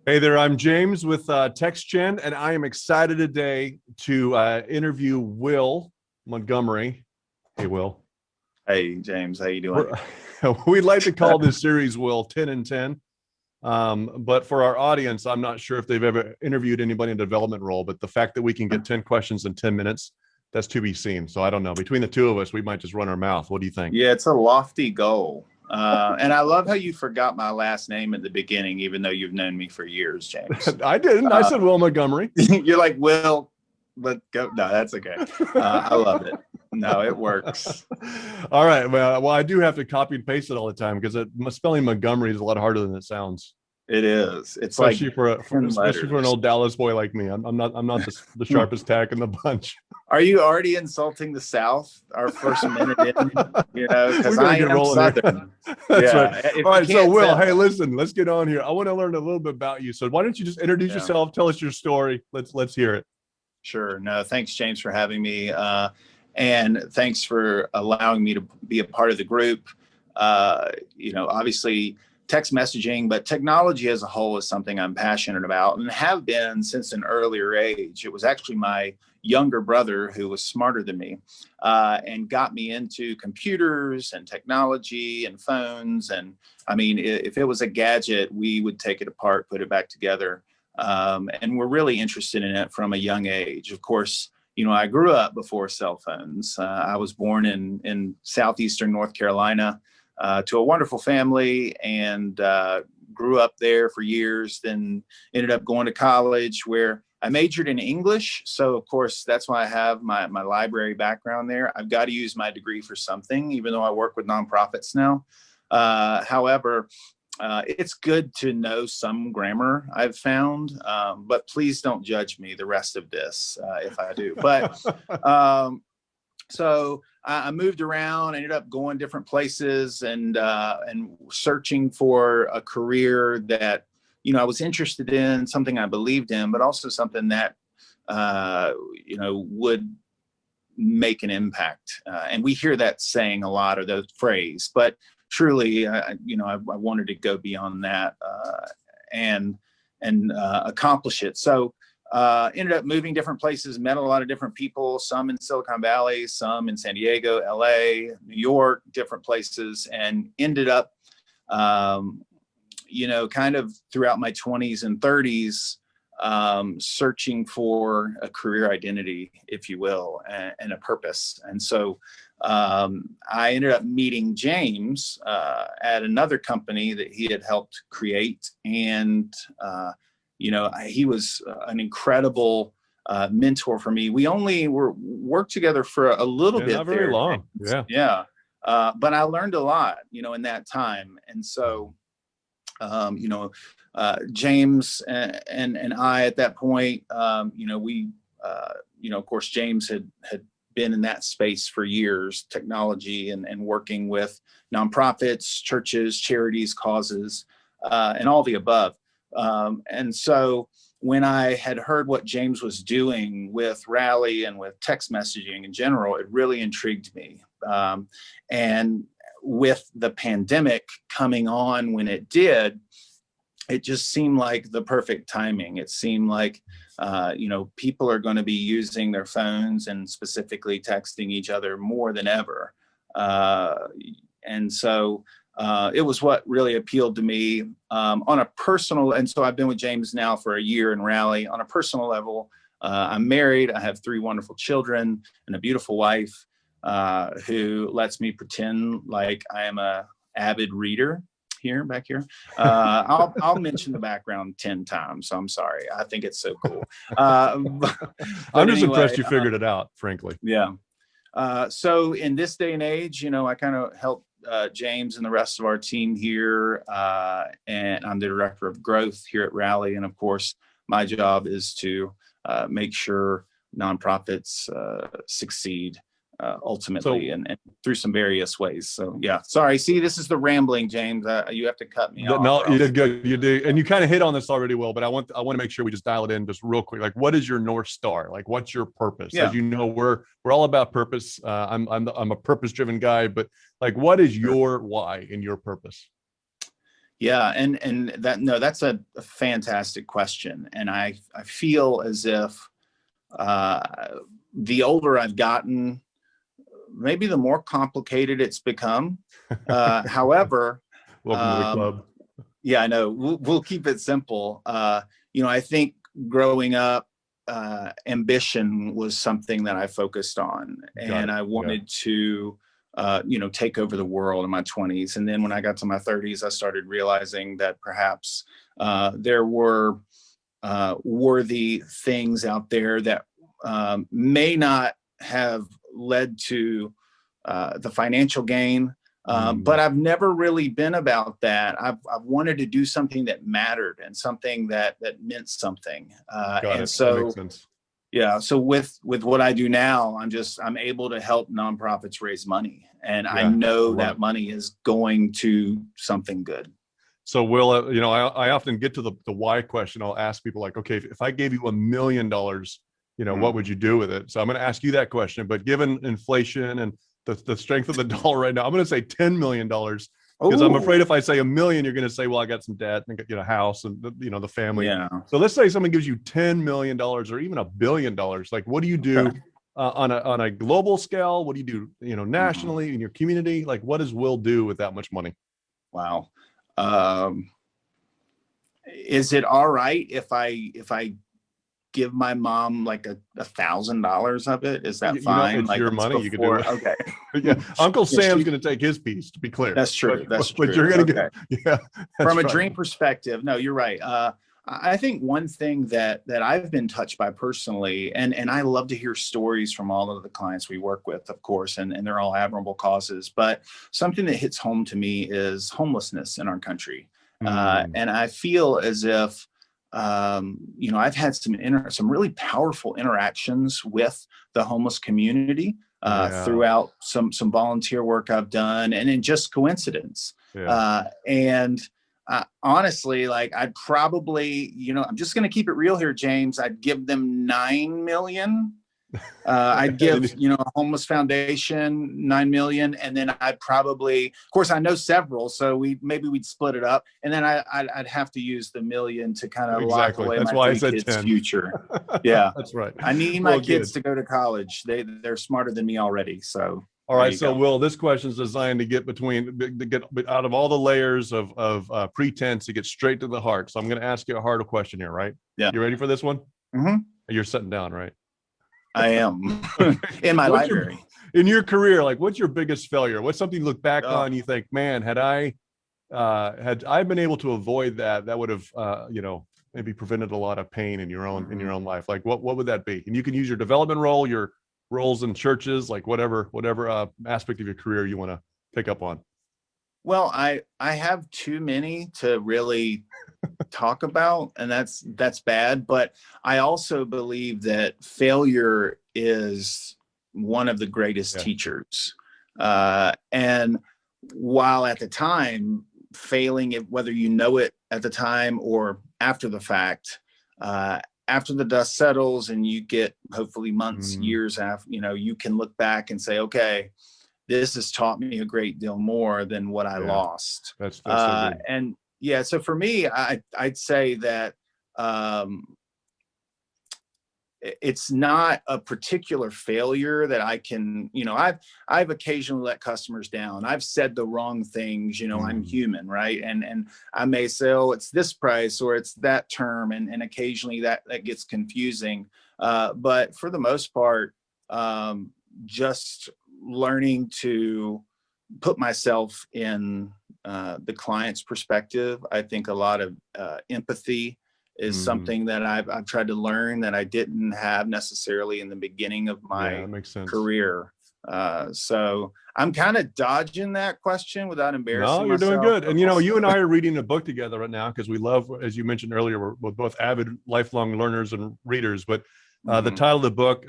Hey there, I'm James with TextGen, and I am excited today to interview Will Montgomery. Hey, Will. Hey, James, how you doing? We're, we'd like to call this series, Will, 10 and 10. But for our audience, I'm not sure if they've ever interviewed anybody in a development role, but the fact that we can get 10 questions in 10 minutes, that's to be seen. So I don't know. Between the two of us, we might just run our mouth. What do you think? Yeah, it's a lofty goal. And I love how you forgot my last name at the beginning, even though you've known me for years, James. I didn't. I said Will Montgomery. You're like, Will, but go. No, that's okay. I love it. No, it works. All right. Well, I do have to copy and paste it all the time because spelling Montgomery is a lot harder than it sounds. It is. It's especially like especially for an old Dallas boy like me. I'm not the sharpest tack in the bunch. Are you already insulting the South? Our first minute in, because I am Southern. That's right. All right. So, Will, hey, listen, let's get on here. I want to learn a little bit about you. So, why don't you just introduce yourself? Tell us your story. Let's hear it. Sure. No, thanks, James, for having me, and thanks for allowing me to be a part of the group. Obviously, text messaging, but technology as a whole is something I'm passionate about and have been since an earlier age. It was actually my younger brother who was smarter than me and got me into computers and technology and phones. And I mean, if it was a gadget, we would take it apart, put it back together. And we're really interested in it from a young age. Of course, I grew up before cell phones. I was born in southeastern North Carolina. To a wonderful family, and grew up there for years, then ended up going to college where I majored in English. So of course, that's why I have my library background there. I've got to use my degree for something, even though I work with nonprofits now. However, it's good to know some grammar, I've found, but please don't judge me the rest of this if I do. But so I moved around, ended up going different places and searching for a career that, I was interested in, something I believed in, but also something that, would make an impact. And we hear that saying a lot, or the phrase, but truly, I wanted to go beyond that and accomplish it. So ended up moving different places, met a lot of different people, some in Silicon Valley, some in San Diego, LA, New York, different places, and ended up, kind of throughout my 20s and 30s, searching for a career identity, if you will, and a purpose. And so I ended up meeting James at another company that he had helped create. And he was an incredible mentor for me. We only worked together for a little bit. Not very long. Yeah. But I learned a lot, in that time. And so, James and I at that point, of course, James had been in that space for years, technology and working with nonprofits, churches, charities, causes, and all the above. And so when I had heard what James was doing with Rally and with text messaging in general, it really intrigued me. And with the pandemic coming on when it did, it just seemed like the perfect timing. It seemed like, people are going to be using their phones and specifically texting each other more than ever. And so it was what really appealed to me on a personal. And so I've been with James now for a year in Rally. On a personal level, I'm married. I have 3 wonderful children and a beautiful wife who lets me pretend like I am a avid reader. Back here. I'll mention the background 10 times. So I'm sorry. I think it's so cool. I'm just impressed you figured it out, frankly. Yeah. So in this day and age, I kind of help James and the rest of our team here. And I'm the director of growth here at Rally. And of course, my job is to make sure nonprofits succeed ultimately, and through some various ways. So yeah, sorry. See, this is the rambling, James. You have to cut me off. No, you did good. You do, and you kind of hit on this already, Will. But I want to make sure we just dial it in just real quick. Like, what is your North Star? Like, what's your purpose? Yeah. As you know, we're all about purpose. I'm a purpose driven guy, but like, what is your why and your purpose? Yeah, and that no, that's a fantastic question, and I feel as if uh, the older I've gotten, maybe the more complicated it's become. However, Welcome to the um, club. yeah, I know. We'll keep it simple. I think growing up, ambition was something that I focused on, Got and it. I Yeah. wanted to, take over the world in my 20s. And then when I got to my 30s, I started realizing that perhaps there were worthy things out there that may not have led to the financial gain. But I've never really been about that. I've wanted to do something that mattered and something that meant something. Got And it. That makes so, sense. yeah. So with what I do now, I'm able to help nonprofits raise money, and I Yeah, I know love that it. money is going to something good. So Will, I often get to the why question. I'll ask people like, okay, if I gave you $1 million, what would you do with it? So I'm going to ask you that question, but given inflation and the strength of the dollar right now, I'm going to say $10 million because I'm afraid Oh, if I say a million, you're going to say, well, I got some debt and a house and the family. yeah. So let's say someone gives you $10 million or even $1 billion. Like, what do you do Okay. on a global scale? What do you do, Mhm. nationally in your community? Like, what does Will do with that much money? Wow. Um, is it all right if I give my mom like $1,000 of it? Is that fine? It's Like your it's money. You could do before. it. Okay. Yeah. Uncle Yeah, Sam's going to take his piece, to be clear, that's but, true. That's but you're true. going to get, Okay. yeah, From that's a right. dream perspective, no, you're right. I think one thing that I've been touched by personally, and I love to hear stories from all of the clients we work with, of course, and they're all admirable causes, but something that hits home to me is homelessness in our country. Mm, And I feel as if, I've had some really powerful interactions with the homeless community yeah. throughout some volunteer work I've done, and in just coincidence. Yeah. And honestly, like I'd probably, I'm just going to keep it real here, James. I'd give them 9 million. I'd give, a homeless foundation 9 million, and then I'd probably, of course, I know several, so we'd split it up, and then I'd have to use the million to kind of lock Exactly. away That's my why I three said kids' 10. future. Yeah, That's right. I need my Well, kids good. to go to college. They're smarter than me already, so All there right. you So, go. Will, this question is designed to get out of all the layers of pretense to get straight to the heart. So I'm going to ask you a harder question here, right? Yeah. You ready for this one? Hmm. You're sitting down, right? I am Okay. in my What's your library. in your career, like what's your biggest failure? What's something you look back Oh, on, you think, man, had I been able to avoid that, that would have maybe prevented a lot of pain in your own life. Like what would that be? And you can use your development role, your roles in churches, like whatever aspect of your career you want to pick up on. well, I have too many to really talk about, and that's bad. But I also believe that failure is one of the greatest Yeah. teachers. And while at the time failing, whether you know it at the time or after the fact, uh, after the dust settles and you get hopefully months, Mm, years after, you can look back and say, okay, this has taught me a great deal more than what I yeah. lost. That's so good. And yeah, so for me, I'd say that um, it's not a particular failure that I can, I've occasionally let customers down. I've said the wrong things, I'm Mm, human, right? And I may say, oh, it's this price or it's that term. And occasionally that gets confusing. But for the most part, just learning to put myself in the client's perspective. I think a lot of empathy is mhm. something that I've tried to learn that I didn't have necessarily in the beginning of Yeah, my that makes sense. career. So I'm kind of dodging that question without No, embarrassing you're doing myself, good. but And you also, and I are reading a book together right now because we love, as you mentioned earlier, we're both avid lifelong learners and readers. But the mhm, title of the book,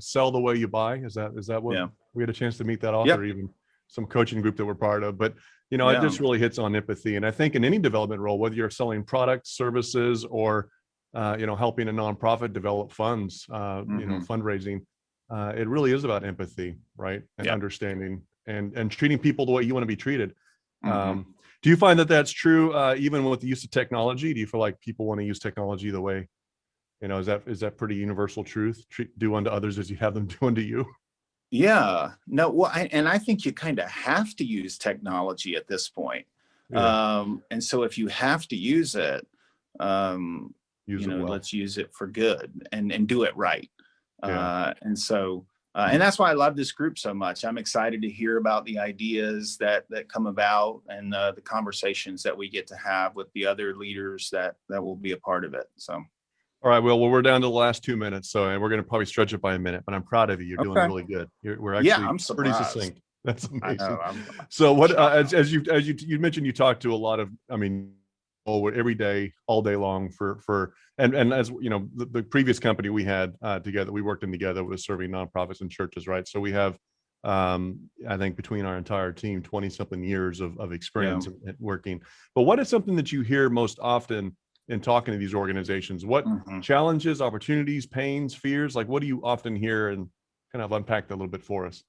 "Sell the Way You Buy," is that what yeah, we had a chance to meet that author, yep, even some coaching group that we're part of. But it yeah, just really hits on empathy. And I think in any development role, whether you're selling products, services, or helping a nonprofit develop funds, hmm, fundraising, it really is about empathy, right? And yeah, understanding and treating people the way you want to be treated. hmm, Do you find that that's true even with the use of technology? Do you feel like people want to use technology the way, is that pretty universal truth? Do unto others as you have them do unto you. Yeah, no, well, and I think you kind of have to use technology at this point. Yeah, And so if you have to use it, use it well. let's use it for good and do it right. Yeah. And that's why I love this group so much. I'm excited to hear about the ideas that come about and the conversations that we get to have with the other leaders that will be a part of it. So. All right, Will. Well, we're down to the last 2 minutes, so and we're going to probably stretch it by a minute. But I'm proud of you. You're doing Okay. really good. We're Yeah, actually I'm pretty surprised. succinct. That's I amazing. know. I'm So, what shocked. as you mentioned, you talk to a lot of, every day, all day long and as you know, the previous company we had together, we worked in together, was serving nonprofits and churches, right? So we have, I think between our entire team, 20 something years of experience at working. But what is something that you hear most often in talking to these organizations? What challenges, opportunities, pains, fears, like what do you often hear, and kind of unpack that a little bit for us?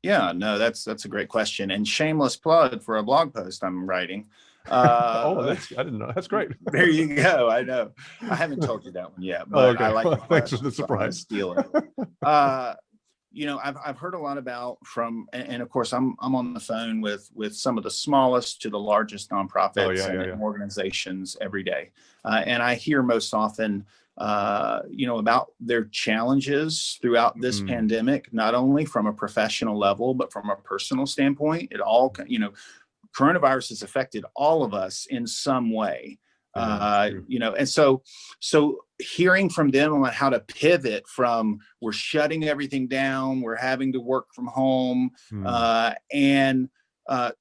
Yeah, no, that's a great question, and shameless plug for a blog post I'm writing. Oh, I didn't know. That's great. There you go. I know. I haven't told you that one yet, Oh, but I okay. like Well, the thanks for question, the so I'm gonna surprise. steal it. I've heard a lot about and of course I'm on the phone with some of the smallest to the largest nonprofits and organizations every day, and I hear most often about their challenges throughout this pandemic, not only from a professional level but from a personal standpoint. Coronavirus has affected all of us in some way. And so hearing from them on how to pivot from we're shutting everything down, we're having to work from home, and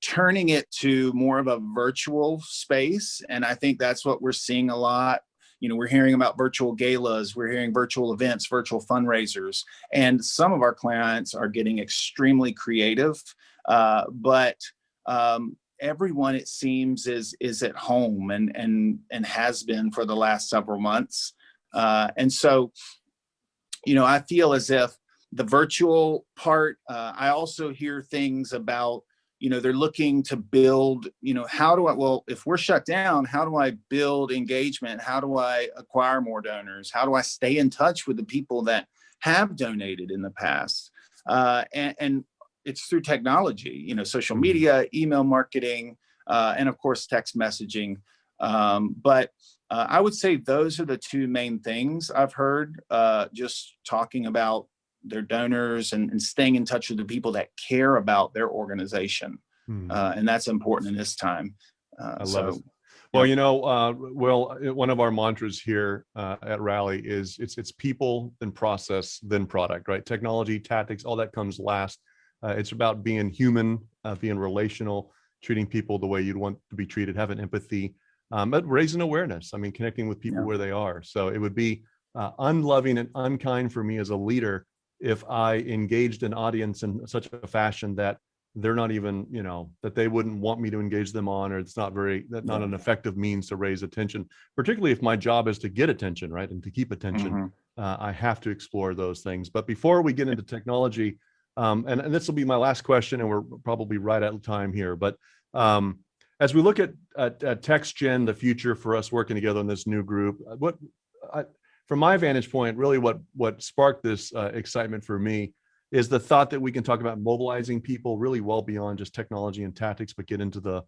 turning it to more of a virtual space. And I think that's what we're seeing a lot. We're hearing about virtual galas, we're hearing virtual events, virtual fundraisers, and some of our clients are getting extremely creative, but everyone, it seems, is at home and has been for the last several months. And so, I feel as if the virtual part, I also hear things about, they're looking to build, if we're shut down, how do I build engagement? How do I acquire more donors? How do I stay in touch with the people that have donated in the past? And it's through technology, social media, email marketing, and of course, text messaging. But I would say those are the two main things I've heard, just talking about their donors and staying in touch with the people that care about their organization. And that's important in this time. I love it. Well, Will, one of our mantras here at Rally is it's people, then process, then product, right? Technology, tactics, all that comes last. It's about being human, being relational, treating people the way you'd want to be treated, having empathy, but raising awareness. Connecting with people where they are. So it would be unloving and unkind for me as a leader if I engaged an audience in such a fashion that they're not even, that they wouldn't want me to engage them on, or it's not an effective means to raise attention, particularly if my job is to get attention, right? And to keep attention, I have to explore those things. But before we get into technology, and this will be my last question, and we're probably right out of time here, but as we look at text gen, the future for us working together in this new group, from my vantage point, really what sparked this excitement for me is the thought that we can talk about mobilizing people really well beyond just technology and tactics, but get into the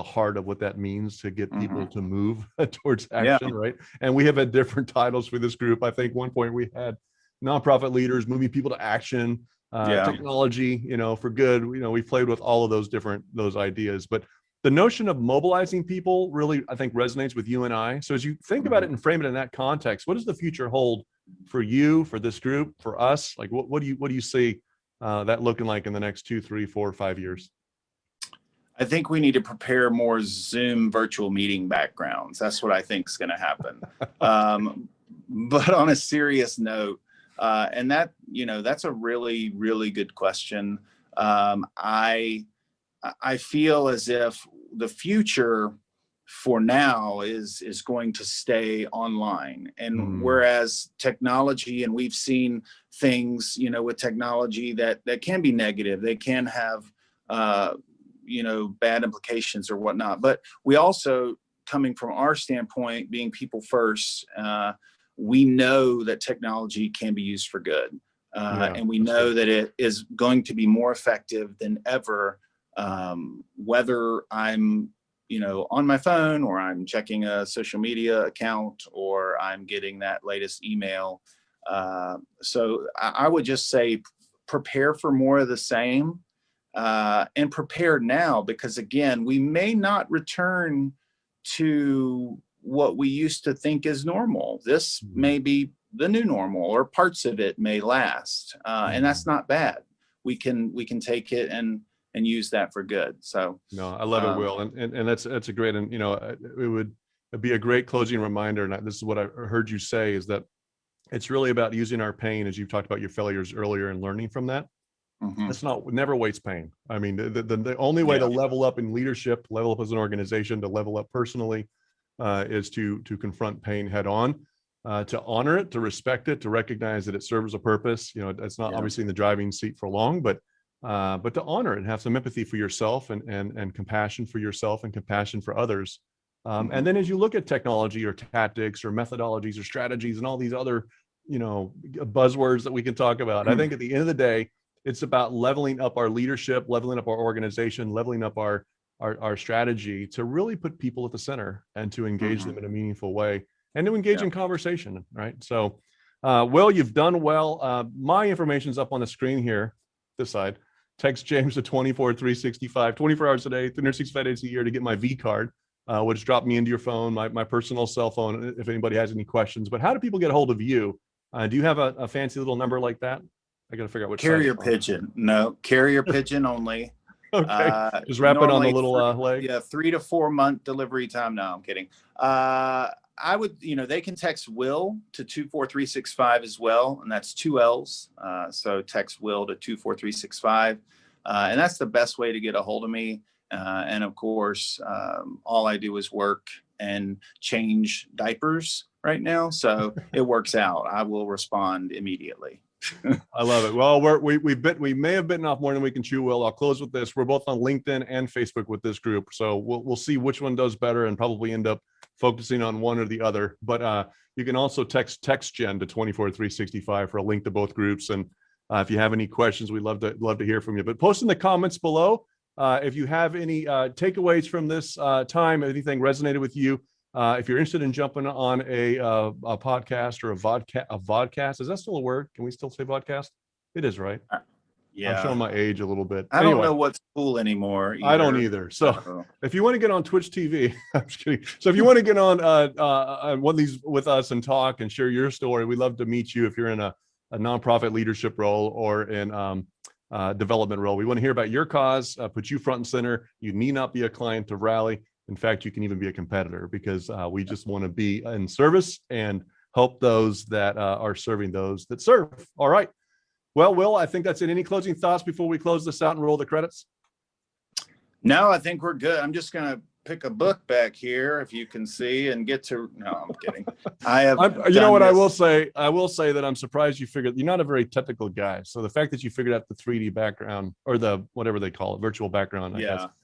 heart of what that means to get people to move towards action, right? And we have had different titles for this group. I think one point we had nonprofit leaders moving people to action, technology, for good. We've played with all of those ideas, but the notion of mobilizing people really, I think, resonates with you and I. So as you think about it and frame it in that context, what does the future hold for you, for this group, for us? Like, what do you see that looking like in the next 2, 3, 4, 5 years? I think we need to prepare more Zoom virtual meeting backgrounds. That's what I think is going to happen. But on a serious note, and that's a really, really good question. I feel as if the future for now is going to stay online. And whereas technology, and we've seen things, with technology that can be negative, they can have, bad implications or whatnot. But we also, coming from our standpoint, being people first, we know that technology can be used for good. And we know that it is going to be more effective than ever, whether I'm, on my phone, or I'm checking a social media account, or I'm getting that latest email. So I would just say prepare for more of the same, and prepare now, because again, we may not return to what we used to think is normal. This may be the new normal, or parts of it may last, and that's not bad. We can take it and use that for good. So no, I love it, Will, and that's a great, and it would be a great closing reminder. And this is what I heard you say, is that it's really about using our pain, as you've talked about your failures earlier, and learning from that. It's never waste pain. I mean, the only way to level up in leadership, level up as an organization, to level up personally, is to confront pain head on, to honor it, to respect it, to recognize that it serves a purpose. It's not obviously in the driving seat for long, but to honor it and have some empathy for yourself, and compassion for yourself, and compassion for others. And then as you look at technology or tactics or methodologies or strategies and all these other, buzzwords that we can talk about, I think at the end of the day, it's about leveling up our leadership, leveling up our organization, leveling up our strategy, to really put people at the center, and to engage them in a meaningful way, and to engage in conversation, right? So, Will, you've done well. My information's up on the screen here, this side. Text James to 24365, 24 hours a day, 365 days a year, to get my V card, which drop me into your phone, my personal cell phone, if anybody has any questions. But how do people get a hold of you? Do you have a fancy little number like that? I got to figure out what carrier pigeon. No, carrier pigeon only. Okay. Just wrap it on the little leg. Yeah, 3 to 4 month delivery time. No, I'm kidding. I would, they can text Will to 24365 as well, and that's 2 L's. So text Will to 24365, and that's the best way to get a hold of me. And of course, all I do is work and change diapers right now, so it works out. I will respond immediately. I love it. Well, we may have bitten off more than we can chew, Will. I'll close with this. We're both on LinkedIn and Facebook with this group, so we'll see which one does better, and probably end up focusing on one or the other. But you can also text Jen to 24365 for a link to both groups. And if you have any questions, we'd love to hear from you. But post in the comments below if you have any takeaways from this time, anything resonated with you. If you're interested in jumping on a podcast or a vodcast, is that still a word? Can we still say vodcast? It is, right? Yeah. I'm showing my age a little bit. I don't know what's cool anymore either. I don't either. So if you want to get on Twitch TV, I'm just kidding. So if you want to get on one of these with us and talk and share your story, we'd love to meet you if you're in a nonprofit leadership role or in development role. We want to hear about your cause, put you front and center. You need not be a client to rally. In fact, you can even be a competitor, because we just want to be in service and help those that are serving those that serve. All right. Well, Will, I think that's it. Any closing thoughts before we close this out and roll the credits? No, I think we're good. I'm just going to pick a book back here, if you can see, and get to. No, I'm kidding. I will say that I'm surprised you figured. You're not a very technical guy, so the fact that you figured out the 3D background, or the whatever they call it, virtual background.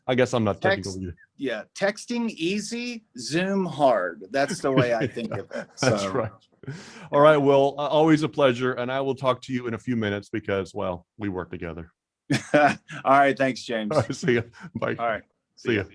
I guess I'm not technical either. Yeah, texting easy, Zoom hard. That's the way I think of it. So. That's right. All right, Will, always a pleasure, and I will talk to you in a few minutes, because, well, we work together. All right, thanks, James. All right, see you. Bye. All right, see you.